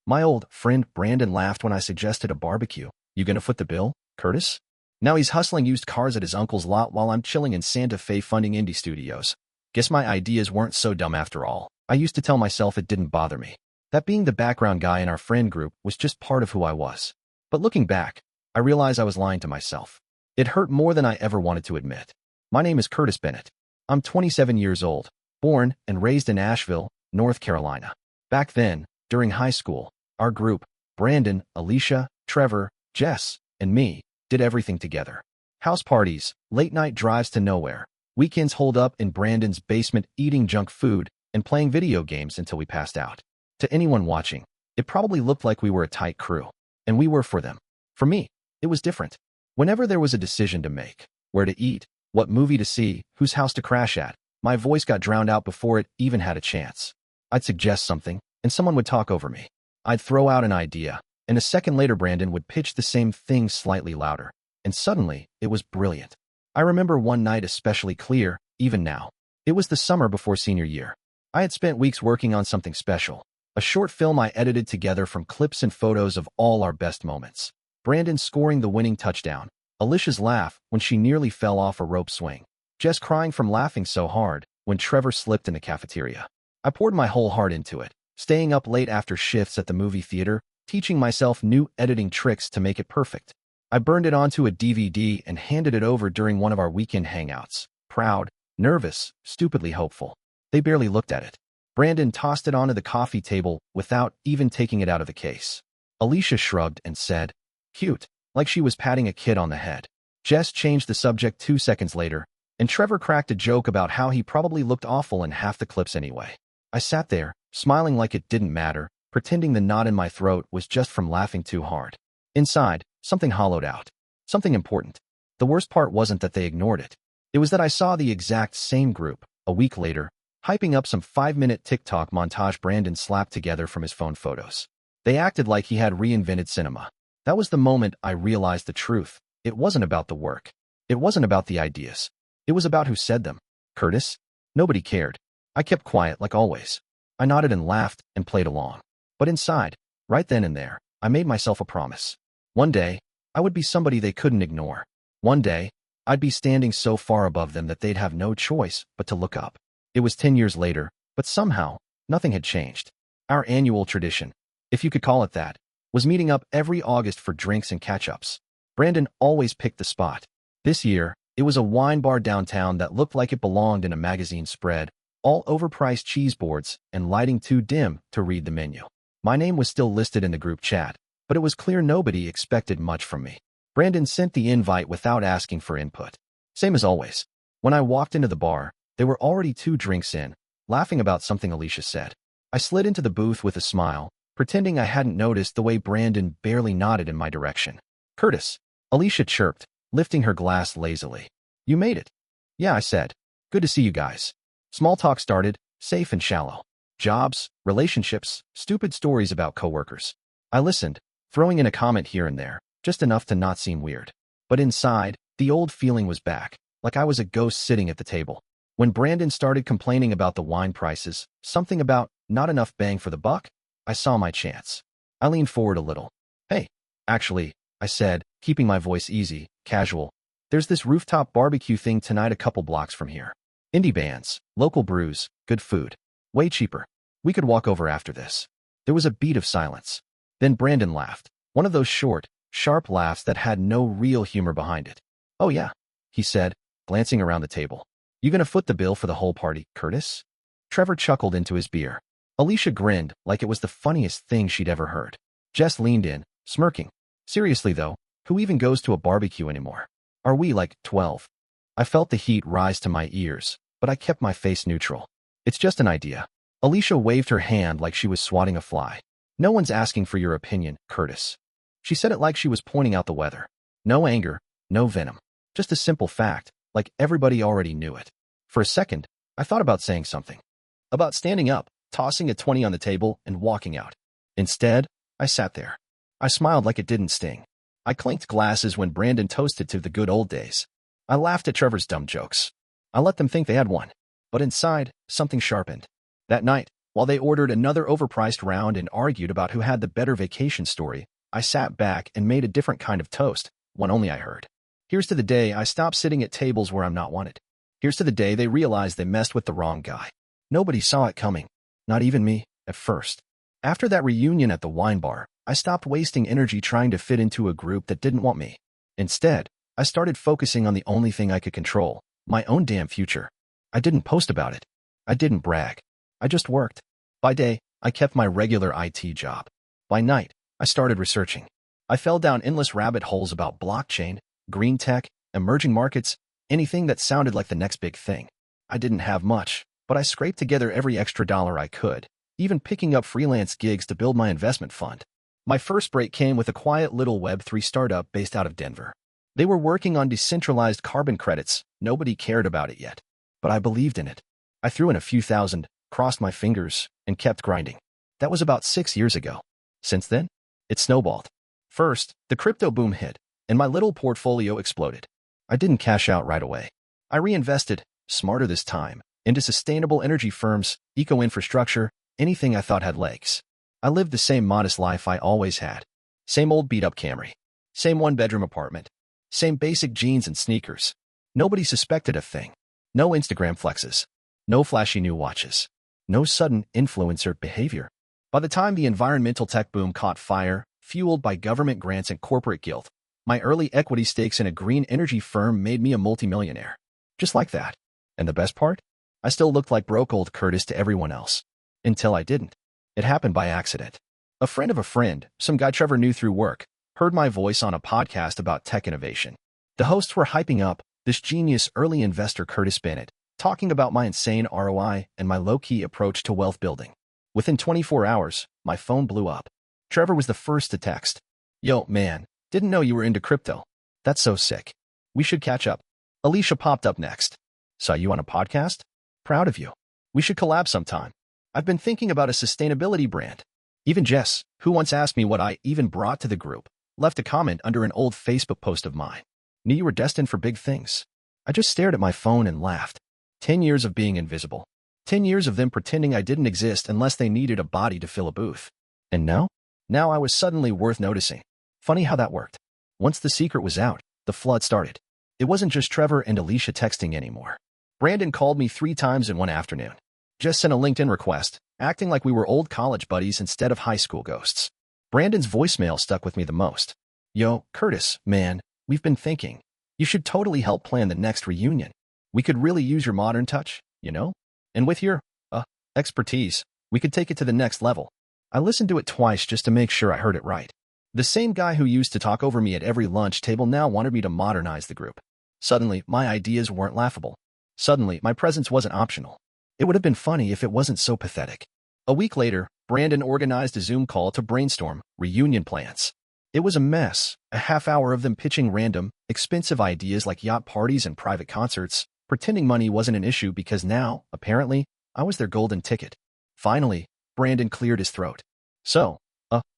My old friend Brandon laughed when I suggested a barbecue. You gonna foot the bill, Curtis? Now he's hustling used cars at his uncle's lot while I'm chilling in Santa Fe funding indie studios. Guess my ideas weren't so dumb after all. I used to tell myself it didn't bother me. That being the background guy in our friend group was just part of who I was. But looking back, I realize I was lying to myself. It hurt more than I ever wanted to admit. My name is Curtis Bennett. I'm 27 years old, born and raised in Asheville, North Carolina. Back then, during high school, our group, Brandon, Alicia, Trevor, Jess, and me, did everything together. House parties, late-night drives to nowhere, weekends holed up in Brandon's basement eating junk food and playing video games until we passed out. To anyone watching, it probably looked like we were a tight crew, and we were for them. For me, it was different. Whenever there was a decision to make, where to eat, what movie to see, whose house to crash at, my voice got drowned out before it even had a chance. I'd suggest something, and someone would talk over me. I'd throw out an idea, and a second later Brandon would pitch the same thing slightly louder, and suddenly, it was brilliant. I remember one night especially clear, even now. It was the summer before senior year. I had spent weeks working on something special, a short film I edited together from clips and photos of all our best moments. Brandon scoring the winning touchdown, Alicia's laugh when she nearly fell off a rope swing, Jess crying from laughing so hard when Trevor slipped in the cafeteria. I poured my whole heart into it, staying up late after shifts at the movie theater, teaching myself new editing tricks to make it perfect. I burned it onto a DVD and handed it over during one of our weekend hangouts. Proud, nervous, stupidly hopeful. They barely looked at it. Brandon tossed it onto the coffee table without even taking it out of the case. Alicia shrugged and said, "Cute," like she was patting a kid on the head. Jess changed the subject 2 seconds later, and Trevor cracked a joke about how he probably looked awful in half the clips anyway. I sat there, smiling like it didn't matter, pretending the knot in my throat was just from laughing too hard. Inside, something hollowed out. Something important. The worst part wasn't that they ignored it. It was that I saw the exact same group, a week later, hyping up some 5-minute TikTok montage Brandon slapped together from his phone photos. They acted like he had reinvented cinema. That was the moment I realized the truth. It wasn't about the work. It wasn't about the ideas. It was about who said them. Curtis? Nobody cared. I kept quiet like always. I nodded and laughed and played along. But inside, right then and there, I made myself a promise. One day, I would be somebody they couldn't ignore. One day, I'd be standing so far above them that they'd have no choice but to look up. It was 10 years later, but somehow, nothing had changed. Our annual tradition, if you could call it that, was meeting up every August for drinks and catch-ups. Brandon always picked the spot. This year, it was a wine bar downtown that looked like it belonged in a magazine spread, all overpriced cheese boards and lighting too dim to read the menu. My name was still listed in the group chat, but it was clear nobody expected much from me. Brandon sent the invite without asking for input. Same as always. When I walked into the bar, they were already 2 drinks in, laughing about something Alicia said. I slid into the booth with a smile, pretending I hadn't noticed the way Brandon barely nodded in my direction. "Curtis," Alicia chirped, lifting her glass lazily. "You made it." "Yeah," I said. "Good to see you guys." Small talk started, safe and shallow. Jobs, relationships, stupid stories about coworkers. I listened, throwing in a comment here and there, just enough to not seem weird. But inside, the old feeling was back, like I was a ghost sitting at the table. When Brandon started complaining about the wine prices, something about not enough bang for the buck, I saw my chance. I leaned forward a little. "Hey, actually," I said, keeping my voice easy, casual. "There's this rooftop barbecue thing tonight a couple blocks from here. Indie bands, local brews, good food. Way cheaper. We could walk over after this." There was a beat of silence. Then Brandon laughed, one of those short, sharp laughs that had no real humor behind it. "Oh yeah," he said, glancing around the table. "You gonna foot the bill for the whole party, Curtis?" Trevor chuckled into his beer. Alicia grinned like it was the funniest thing she'd ever heard. Jess leaned in, smirking. "Seriously though, who even goes to a barbecue anymore? Are we like 12? I felt the heat rise to my ears, but I kept my face neutral. "It's just an idea." Alicia waved her hand like she was swatting a fly. "No one's asking for your opinion, Curtis." She said it like she was pointing out the weather. No anger, no venom. Just a simple fact, like everybody already knew it. For a second, I thought about saying something. About standing up, tossing a 20 on the table, and walking out. Instead, I sat there. I smiled like it didn't sting. I clinked glasses when Brandon toasted to the good old days. I laughed at Trevor's dumb jokes. I let them think they had won. But inside, something sharpened. That night, While they ordered another overpriced round and argued about who had the better vacation story, I sat back and made a different kind of toast, one only I heard. Here's to the day I stopped sitting at tables where I'm not wanted. Here's to the day they realized they messed with the wrong guy. Nobody saw it coming. Not even me, at first. After that reunion at the wine bar, I stopped wasting energy trying to fit into a group that didn't want me. Instead, I started focusing on the only thing I could control, my own damn future. I didn't post about it. I didn't brag. I just worked. By day, I kept my regular IT job. By night, I started researching. I fell down endless rabbit holes about blockchain, green tech, emerging markets, anything that sounded like the next big thing. I didn't have much, but I scraped together every extra dollar I could, even picking up freelance gigs to build my investment fund. My first break came with a quiet little Web3 startup based out of Denver. They were working on decentralized carbon credits. Nobody cared about it yet, but I believed in it. I threw in a few thousand, crossed my fingers, and kept grinding. That was about 6 years ago. Since then, it snowballed. First, the crypto boom hit, and my little portfolio exploded. I didn't cash out right away. I reinvested, smarter this time, into sustainable energy firms, eco-infrastructure, anything I thought had legs. I lived the same modest life I always had. Same old beat-up Camry. Same one-bedroom apartment. Same basic jeans and sneakers. Nobody suspected a thing. No Instagram flexes. No flashy new watches. No sudden influencer behavior. By the time the environmental tech boom caught fire, fueled by government grants and corporate guilt, my early equity stakes in a green energy firm made me a multimillionaire. Just like that. And the best part? I still looked like broke old Curtis to everyone else. Until I didn't. It happened by accident. A friend of a friend, some guy Trevor knew through work, heard my voice on a podcast about tech innovation. The hosts were hyping up this genius early investor Curtis Bennett, talking about my insane ROI and my low-key approach to wealth building. Within 24 hours, my phone blew up. Trevor was the first to text. Yo, man, didn't know you were into crypto. That's so sick. We should catch up. Alicia popped up next. Saw you on a podcast? Proud of you. We should collab sometime. I've been thinking about a sustainability brand. Even Jess, who once asked me what I even brought to the group, left a comment under an old Facebook post of mine. Knew you were destined for big things. I just stared at my phone and laughed. 10 years of being invisible. 10 years of them pretending I didn't exist unless they needed a body to fill a booth. And now? Now I was suddenly worth noticing. Funny how that worked. Once the secret was out, the flood started. It wasn't just Trevor and Alicia texting anymore. Brandon called me 3 times in one afternoon. Just sent a LinkedIn request, acting like we were old college buddies instead of high school ghosts. Brandon's voicemail stuck with me the most. Yo, Curtis, man, we've been thinking. You should totally help plan the next reunion. We could really use your modern touch, you know? And with your, expertise, we could take it to the next level. I listened to it twice just to make sure I heard it right. The same guy who used to talk over me at every lunch table now wanted me to modernize the group. Suddenly, my ideas weren't laughable. Suddenly, my presence wasn't optional. It would have been funny if it wasn't so pathetic. A week later, Brandon organized a Zoom call to brainstorm reunion plans. It was a mess, a half hour of them pitching random, expensive ideas like yacht parties and private concerts, pretending money wasn't an issue because now, apparently, I was their golden ticket. Finally, Brandon cleared his throat. So,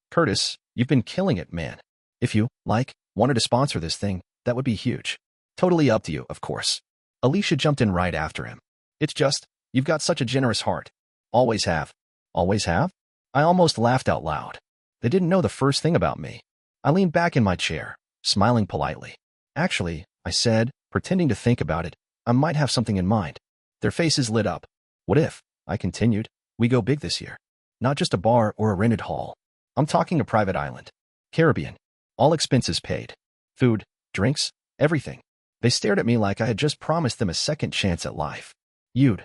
Curtis, you've been killing it, man. If you, wanted to sponsor this thing, that would be huge. Totally up to you, of course. Alicia jumped in right after him. It's just, you've got such a generous heart. Always have. Always have? I almost laughed out loud. They didn't know the first thing about me. I leaned back in my chair, smiling politely. Actually, I said, pretending to think about it, I might have something in mind. Their faces lit up. What if, I continued, we go big this year? Not just a bar or a rented hall. I'm talking a private island. Caribbean. All expenses paid. Food, drinks, everything. They stared at me like I had just promised them a second chance at life. You'd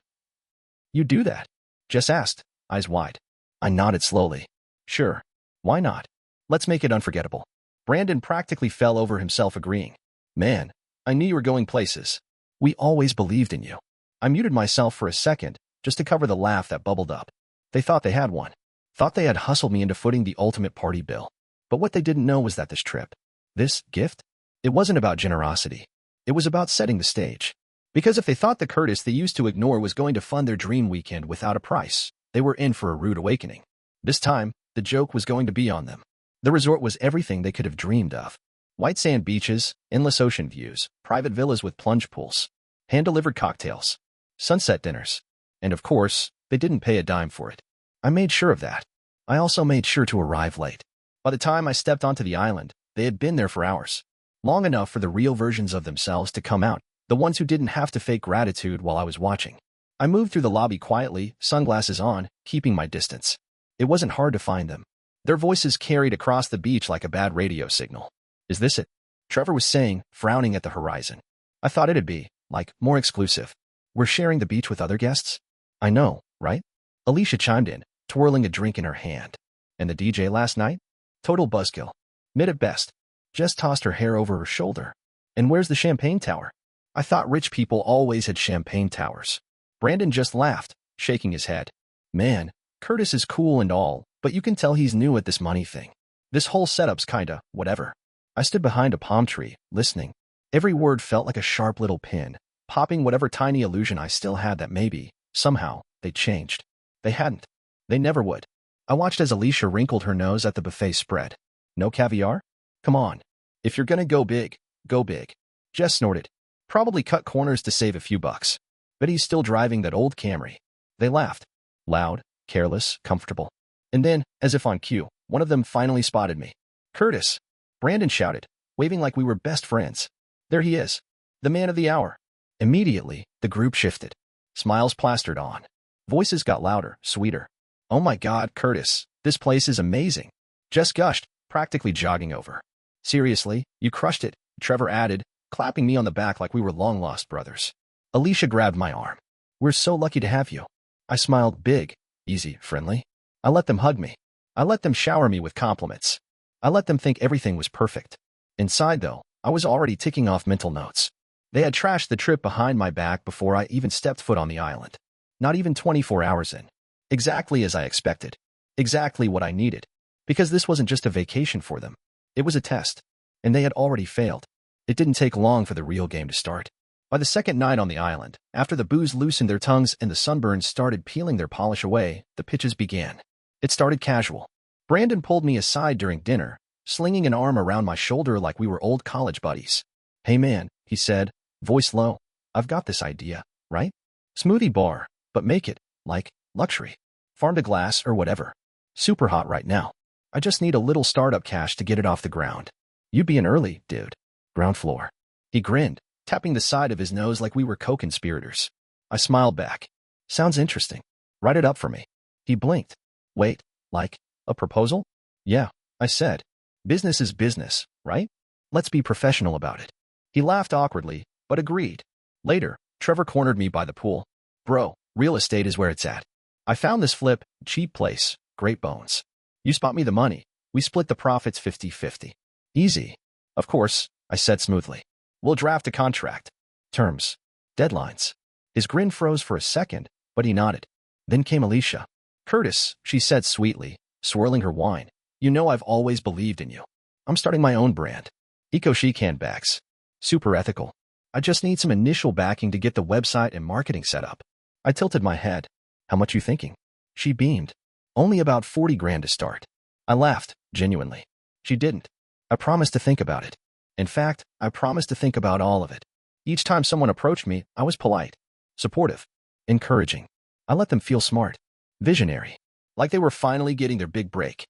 do that? Jess asked, eyes wide. I nodded slowly. Sure. Why not? Let's make it unforgettable. Brandon practically fell over himself agreeing. Man, I knew you were going places. We always believed in you. I muted myself for a second, just to cover the laugh that bubbled up. They thought they had one. Thought they had hustled me into footing the ultimate party bill. But what they didn't know was that this trip, this gift, it wasn't about generosity. It was about setting the stage. Because if they thought the Curtis they used to ignore was going to fund their dream weekend without a price, they were in for a rude awakening. This time, the joke was going to be on them. The resort was everything they could have dreamed of. White sand beaches, endless ocean views, private villas with plunge pools, hand-delivered cocktails, sunset dinners. And of course, they didn't pay a dime for it. I made sure of that. I also made sure to arrive late. By the time I stepped onto the island, they had been there for hours. Long enough for the real versions of themselves to come out, the ones who didn't have to fake gratitude while I was watching. I moved through the lobby quietly, sunglasses on, keeping my distance. It wasn't hard to find them. Their voices carried across the beach like a bad radio signal. Is this it? Trevor was saying, frowning at the horizon. I thought it'd be, like, more exclusive. We're sharing the beach with other guests? I know, right? Alicia chimed in, twirling a drink in her hand. And the DJ last night? Total buzzkill. Mid at best. Just tossed her hair over her shoulder. And where's the champagne tower? I thought rich people always had champagne towers. Brandon just laughed, shaking his head. Man, Curtis is cool and all, but you can tell he's new at this money thing. This whole setup's kinda, whatever. I stood behind a palm tree, listening. Every word felt like a sharp little pin, popping whatever tiny illusion I still had that maybe, somehow, they'd changed. They hadn't. They never would. I watched as Alicia wrinkled her nose at the buffet spread. No caviar? Come on. If you're gonna go big, go big. Jess snorted. Probably cut corners to save a few bucks. But he's still driving that old Camry. They laughed. Loud, careless, comfortable. And then, as if on cue, one of them finally spotted me. Curtis! Brandon shouted, waving like we were best friends. There he is. The man of the hour. Immediately, the group shifted. Smiles plastered on. Voices got louder, sweeter. Oh my God, Curtis, this place is amazing. Jess gushed, practically jogging over. Seriously, you crushed it, Trevor added, clapping me on the back like we were long-lost brothers. Alicia grabbed my arm. We're so lucky to have you. I smiled big, easy, friendly. I let them hug me. I let them shower me with compliments. I let them think everything was perfect. Inside, though, I was already ticking off mental notes. They had trashed the trip behind my back before I even stepped foot on the island. Not even 24 hours in. Exactly as I expected. Exactly what I needed. Because this wasn't just a vacation for them. It was a test. And they had already failed. It didn't take long for the real game to start. By the second night on the island, after the booze loosened their tongues and the sunburns started peeling their polish away, the pitches began. It started casual. Brandon pulled me aside during dinner, slinging an arm around my shoulder like we were old college buddies. Hey man, he said, voice low. I've got this idea, right? Smoothie bar, but make it, like, luxury. Farm to glass or whatever. Super hot right now. I just need a little startup cash to get it off the ground. You'd be an early, dude. Ground floor. He grinned, tapping the side of his nose like we were co-conspirators. I smiled back. Sounds interesting. Write it up for me. He blinked. Wait, like, a proposal? Yeah, I said. Business is business, right? Let's be professional about it. He laughed awkwardly, but agreed. Later, Trevor cornered me by the pool. Bro, real estate is where it's at. I found this flip, cheap place, great bones. You spot me the money. We split the profits 50-50. Easy. Of course, I said smoothly. We'll draft a contract. Terms. Deadlines. His grin froze for a second, but he nodded. Then came Alicia. Curtis, she said sweetly, swirling her wine. You know I've always believed in you. I'm starting my own brand. Eco-chic handbags. Super ethical. I just need some initial backing to get the website and marketing set up. I tilted my head. How much you thinking? She beamed. Only about 40 grand to start. I laughed, genuinely. She didn't. I promised to think about it. In fact, I promised to think about all of it. Each time someone approached me, I was polite, supportive, encouraging. I let them feel smart, visionary, like they were finally getting their big break.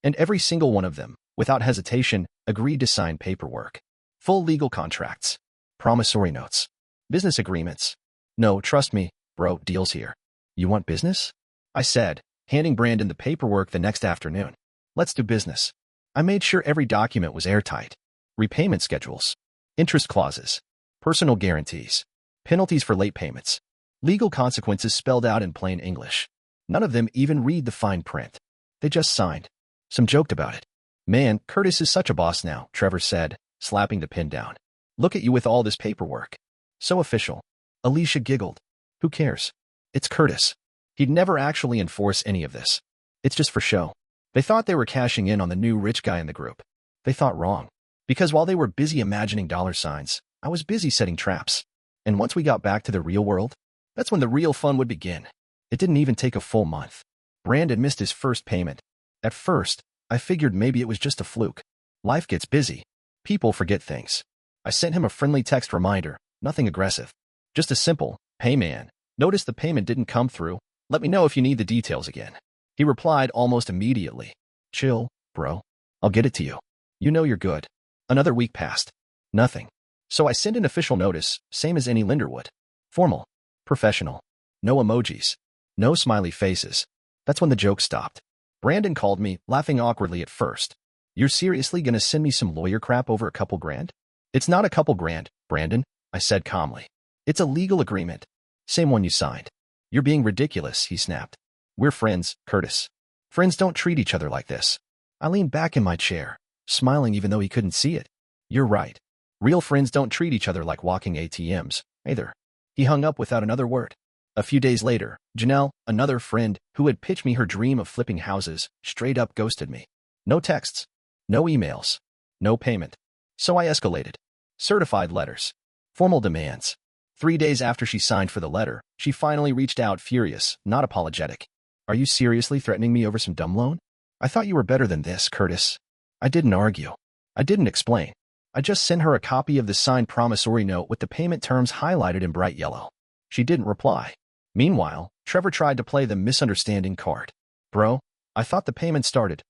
And every single one of them, without hesitation, agreed to sign paperwork. Full legal contracts, promissory notes, business agreements. No, trust me, bro, deals here. You want business? I said, handing Brandon the paperwork the next afternoon. Let's do business. I made sure every document was airtight. Repayment schedules, interest clauses, personal guarantees, penalties for late payments, legal consequences spelled out in plain English. None of them even read the fine print. They just signed. Some joked about it. Man, Curtis is such a boss now, Trevor said, slapping the pen down. Look at you with all this paperwork. So official. Alicia giggled. Who cares? It's Curtis. He'd never actually enforce any of this. It's just for show. They thought they were cashing in on the new rich guy in the group. They thought wrong. Because while they were busy imagining dollar signs, I was busy setting traps. And once we got back to the real world, that's when the real fun would begin. It didn't even take a full month. Brandon missed his first payment. At first, I figured maybe it was just a fluke. Life gets busy. People forget things. I sent him a friendly text reminder, nothing aggressive. Just a simple, hey man, notice the payment didn't come through. Let me know if you need the details again. He replied almost immediately. Chill, bro. I'll get it to you. You know you're good. Another week passed. Nothing. So I sent an official notice, same as any lender would. Formal. Professional. No emojis. No smiley faces. That's when the joke stopped. Brandon called me, laughing awkwardly at first. You're seriously gonna send me some lawyer crap over a couple grand? It's not a couple grand, Brandon, I said calmly. It's a legal agreement. Same one you signed. You're being ridiculous, he snapped. We're friends, Curtis. Friends don't treat each other like this. I leaned back in my chair, smiling even though he couldn't see it. You're right. Real friends don't treat each other like walking ATMs, either. He hung up without another word. A few days later, Janelle, another friend who had pitched me her dream of flipping houses, straight up ghosted me. No texts. No emails. No payment. So I escalated. Certified letters. Formal demands. 3 days after she signed for the letter, she finally reached out furious, not apologetic. Are you seriously threatening me over some dumb loan? I thought you were better than this, Curtis. I didn't argue. I didn't explain. I just sent her a copy of the signed promissory note with the payment terms highlighted in bright yellow. She didn't reply. Meanwhile, Trevor tried to play the misunderstanding card. Bro, I thought the payment started,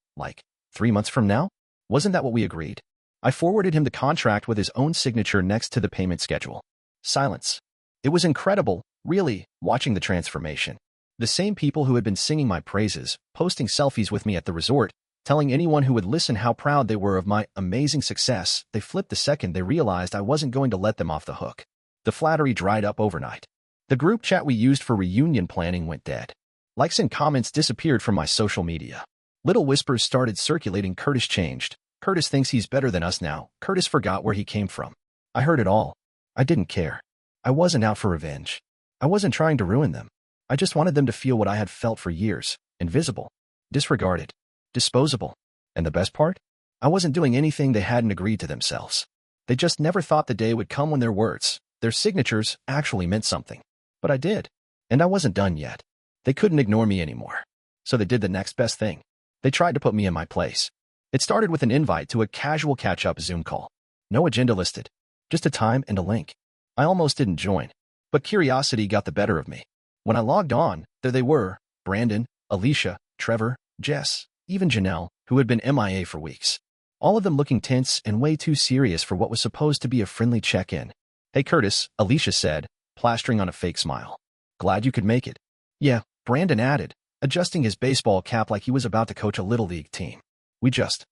3 months from now? Wasn't that what we agreed? I forwarded him the contract with his own signature next to the payment schedule. Silence. It was incredible, really, watching the transformation. The same people who had been singing my praises, posting selfies with me at the resort, telling anyone who would listen how proud they were of my amazing success, they flipped the second they realized I wasn't going to let them off the hook. The flattery dried up overnight. The group chat we used for reunion planning went dead. Likes and comments disappeared from my social media. Little whispers started circulating. Curtis changed. Curtis thinks he's better than us now. Curtis forgot where he came from. I heard it all. I didn't care. I wasn't out for revenge. I wasn't trying to ruin them. I just wanted them to feel what I had felt for years. Invisible. Disregarded. Disposable. And the best part? I wasn't doing anything they hadn't agreed to themselves. They just never thought the day would come when their words, their signatures, actually meant something. But I did. And I wasn't done yet. They couldn't ignore me anymore. So they did the next best thing. They tried to put me in my place. It started with an invite to a casual catch-up Zoom call. No agenda listed. Just a time and a link. I almost didn't join. But curiosity got the better of me. When I logged on, there they were. Brandon, Alicia, Trevor, Jess, even Janelle, who had been MIA for weeks. All of them looking tense and way too serious for what was supposed to be a friendly check-in. Hey Curtis, Alicia said, plastering on a fake smile. Glad you could make it. Yeah, Brandon added, adjusting his baseball cap like he was about to coach a little league team. We just,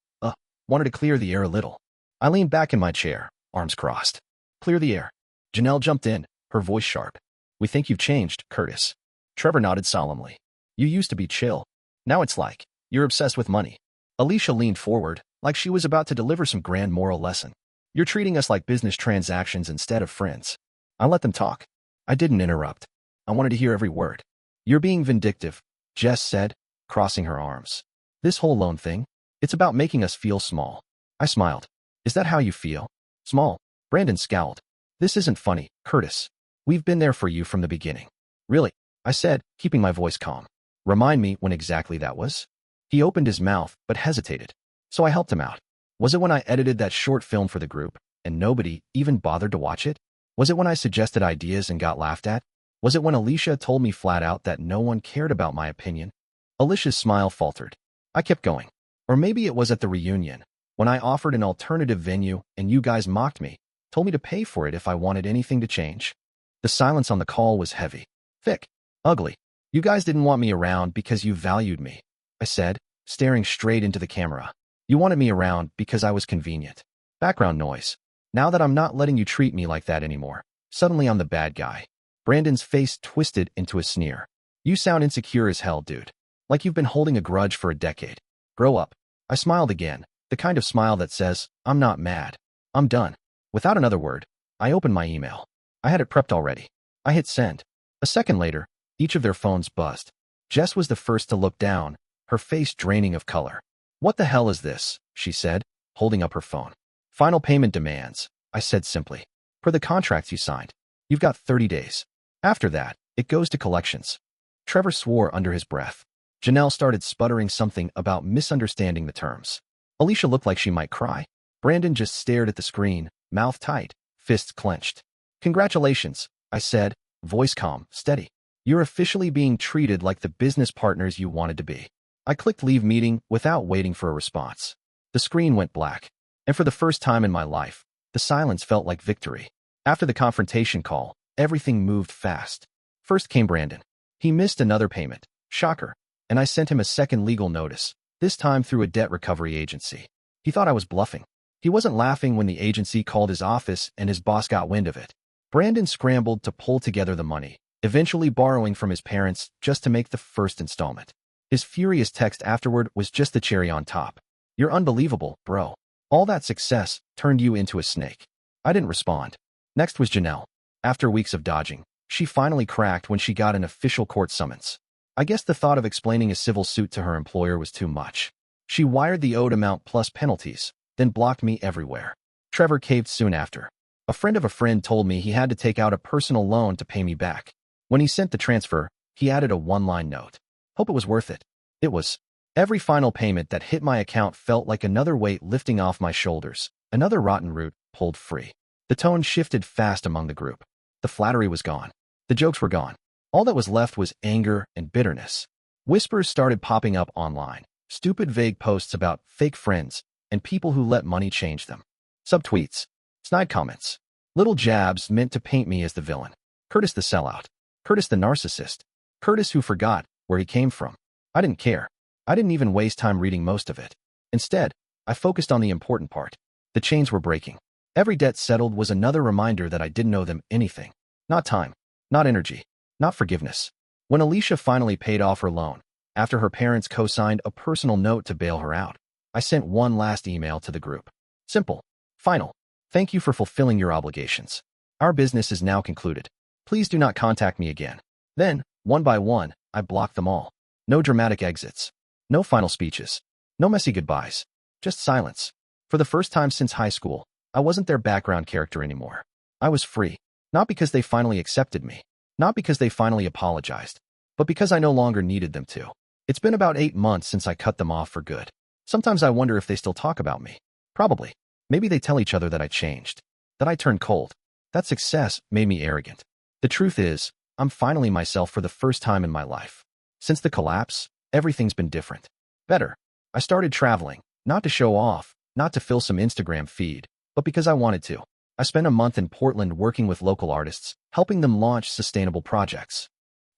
wanted to clear the air a little. I leaned back in my chair, arms crossed. Clear the air. Janelle jumped in, her voice sharp. We think you've changed, Curtis. Trevor nodded solemnly. You used to be chill. Now it's like, you're obsessed with money. Alicia leaned forward, like she was about to deliver some grand moral lesson. You're treating us like business transactions instead of friends. I let them talk. I didn't interrupt. I wanted to hear every word. You're being vindictive, Jess said, crossing her arms. This whole loan thing, it's about making us feel small. I smiled. Is that how you feel? Small. Brandon scowled. This isn't funny, Curtis. We've been there for you from the beginning. Really? I said, keeping my voice calm. Remind me when exactly that was? He opened his mouth, but hesitated. So I helped him out. Was it when I edited that short film for the group, and nobody even bothered to watch it? Was it when I suggested ideas and got laughed at? Was it when Alicia told me flat out that no one cared about my opinion? Alicia's smile faltered. I kept going. Or maybe it was at the reunion, when I offered an alternative venue and you guys mocked me, told me to pay for it if I wanted anything to change. The silence on the call was heavy, thick, ugly. You guys didn't want me around because you valued me, I said, staring straight into the camera. You wanted me around because I was convenient. Background noise. Now that I'm not letting you treat me like that anymore, suddenly I'm the bad guy. Brandon's face twisted into a sneer. You sound insecure as hell, dude. Like you've been holding a grudge for a decade. Grow up. I smiled again, the kind of smile that says, I'm not mad. I'm done. Without another word, I opened my email. I had it prepped already. I hit send. A second later, each of their phones buzzed. Jess was the first to look down, her face draining of color. What the hell is this? She said, holding up her phone. Final payment demands, I said simply. Per the contracts you signed. You've got 30 days. After that, it goes to collections. Trevor swore under his breath. Janelle started sputtering something about misunderstanding the terms. Alicia looked like she might cry. Brandon just stared at the screen, mouth tight, fists clenched. Congratulations, I said, voice calm, steady. You're officially being treated like the business partners you wanted to be. I clicked leave meeting without waiting for a response. The screen went black, and for the first time in my life, the silence felt like victory. After the confrontation call, everything moved fast. First came Brandon. He missed another payment. Shocker. And I sent him a second legal notice, this time through a debt recovery agency. He thought I was bluffing. He wasn't laughing when the agency called his office and his boss got wind of it. Brandon scrambled to pull together the money, eventually borrowing from his parents just to make the first installment. His furious text afterward was just the cherry on top. "You're unbelievable, bro. All that success turned you into a snake." I didn't respond. Next was Janelle. After weeks of dodging, she finally cracked when she got an official court summons. I guess the thought of explaining a civil suit to her employer was too much. She wired the owed amount plus penalties, then blocked me everywhere. Trevor caved soon after. A friend of a friend told me he had to take out a personal loan to pay me back. When he sent the transfer, he added a one-line note. Hope it was worth it. It was. Every final payment that hit my account felt like another weight lifting off my shoulders, another rotten root pulled free. The tone shifted fast among the group. The flattery was gone. The jokes were gone. All that was left was anger and bitterness. Whispers started popping up online. Stupid vague posts about fake friends and people who let money change them. Subtweets. Snide comments. Little jabs meant to paint me as the villain. Curtis the sellout. Curtis the narcissist. Curtis who forgot where he came from. I didn't care. I didn't even waste time reading most of it. Instead, I focused on the important part. The chains were breaking. Every debt settled was another reminder that I didn't owe them anything. Not time. Not energy. Not forgiveness. When Alicia finally paid off her loan, after her parents co-signed a personal note to bail her out, I sent one last email to the group. Simple. Final. Thank you for fulfilling your obligations. Our business is now concluded. Please do not contact me again. Then, one by one, I blocked them all. No dramatic exits. No final speeches. No messy goodbyes. Just silence. For the first time since high school, I wasn't their background character anymore. I was free. Not because they finally accepted me. Not because they finally apologized. But because I no longer needed them to. It's been about 8 months since I cut them off for good. Sometimes I wonder if they still talk about me. Probably. Maybe they tell each other that I changed. That I turned cold. That success made me arrogant. The truth is, I'm finally myself for the first time in my life. Since the collapse, everything's been different. Better. I started traveling, not to show off, not to fill some Instagram feed, but because I wanted to. I spent a month in Portland working with local artists, helping them launch sustainable projects.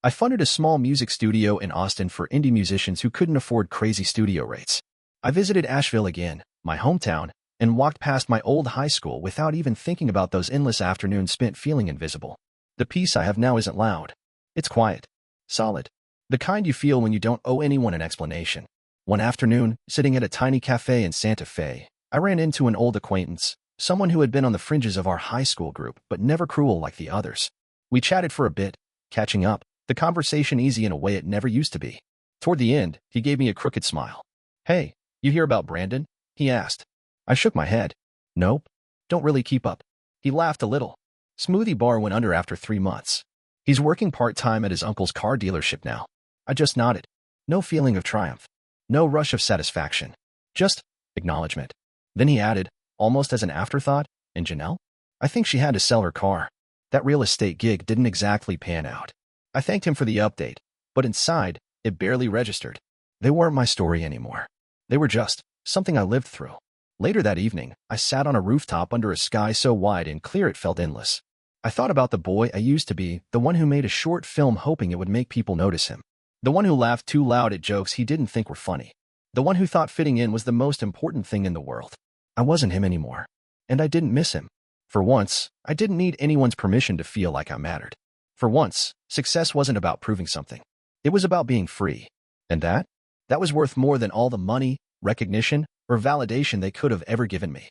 I funded a small music studio in Austin for indie musicians who couldn't afford crazy studio rates. I visited Asheville again, my hometown, and walked past my old high school without even thinking about those endless afternoons spent feeling invisible. The peace I have now isn't loud. It's quiet. Solid. The kind you feel when you don't owe anyone an explanation. One afternoon, sitting at a tiny cafe in Santa Fe, I ran into an old acquaintance, someone who had been on the fringes of our high school group, but never cruel like the others. We chatted for a bit, catching up, the conversation easy in a way it never used to be. Toward the end, he gave me a crooked smile. "Hey, you hear about Brandon?" he asked. I shook my head. "Nope. Don't really keep up." He laughed a little. "Smoothie bar went under after 3 months. He's working part-time at his uncle's car dealership now." I just nodded. No feeling of triumph. No rush of satisfaction. Just acknowledgement. Then he added, almost as an afterthought, "And Janelle? I think she had to sell her car. That real estate gig didn't exactly pan out." I thanked him for the update, but inside, it barely registered. They weren't my story anymore. They were just something I lived through. Later that evening, I sat on a rooftop under a sky so wide and clear it felt endless. I thought about the boy I used to be, the one who made a short film hoping it would make people notice him. The one who laughed too loud at jokes he didn't think were funny. The one who thought fitting in was the most important thing in the world. I wasn't him anymore. And I didn't miss him. For once, I didn't need anyone's permission to feel like I mattered. For once, success wasn't about proving something. It was about being free. And that was worth more than all the money, recognition, or validation they could have ever given me.